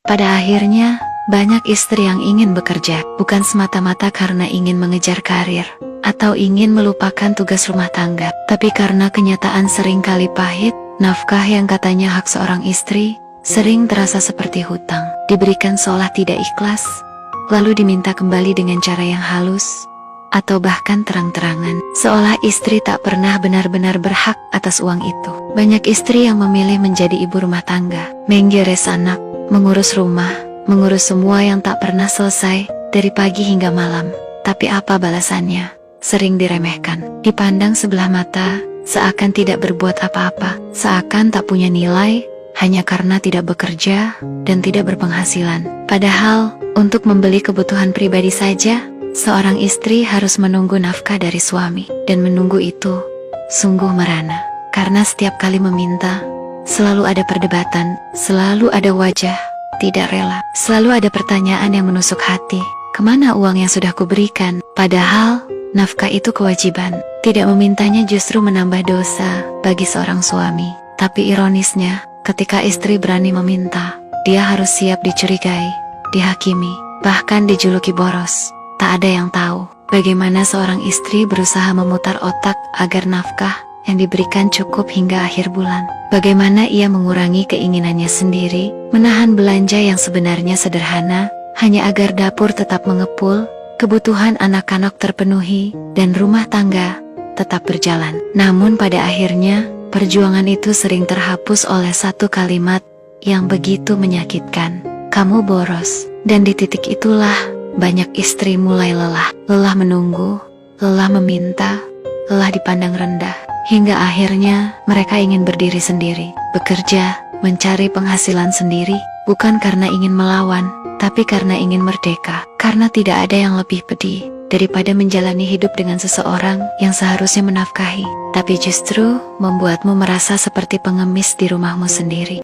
Pada akhirnya, banyak istri yang ingin bekerja, bukan semata-mata karena ingin mengejar karir, atau ingin melupakan tugas rumah tangga, tapi karena kenyataan seringkali pahit. Nafkah yang katanya hak seorang istri, sering terasa seperti hutang, diberikan seolah tidak ikhlas, lalu diminta kembali dengan cara yang halus, atau bahkan terang-terangan, seolah istri tak pernah benar-benar berhak atas uang itu. Banyak istri yang memilih menjadi ibu rumah tangga, menggeres anak, mengurus rumah, mengurus semua yang tak pernah selesai, dari pagi hingga malam. Tapi apa balasannya? Sering diremehkan, dipandang sebelah mata, seakan tidak berbuat apa-apa, seakan tak punya nilai, hanya karena tidak bekerja dan tidak berpenghasilan. Padahal, untuk membeli kebutuhan pribadi saja, seorang istri harus menunggu nafkah dari suami, dan menunggu itu sungguh merana. Karena setiap kali meminta, selalu ada perdebatan, selalu ada wajah tidak rela, selalu ada pertanyaan yang menusuk hati. Kemana uang yang sudah kuberikan? Padahal, nafkah itu kewajiban. Tidak memintanya justru menambah dosa bagi seorang suami. Tapi ironisnya, ketika istri berani meminta, dia harus siap dicurigai, dihakimi, bahkan dijuluki boros. Tak ada yang tahu bagaimana seorang istri berusaha memutar otak agar nafkah yang diberikan cukup hingga akhir bulan. Bagaimana ia mengurangi keinginannya sendiri, menahan belanja yang sebenarnya sederhana, hanya agar dapur tetap mengepul, kebutuhan anak-anak terpenuhi, dan rumah tangga tetap berjalan. Namun pada akhirnya, perjuangan itu sering terhapus oleh satu kalimat yang begitu menyakitkan. Kamu boros. Dan di titik itulah, banyak istri mulai lelah. Lelah menunggu, lelah meminta, lelah dipandang rendah. Hingga akhirnya, mereka ingin berdiri sendiri, bekerja, mencari penghasilan sendiri, bukan karena ingin melawan, tapi karena ingin merdeka. Karena tidak ada yang lebih pedih daripada menjalani hidup dengan seseorang yang seharusnya menafkahi, tapi justru membuatmu merasa seperti pengemis di rumahmu sendiri.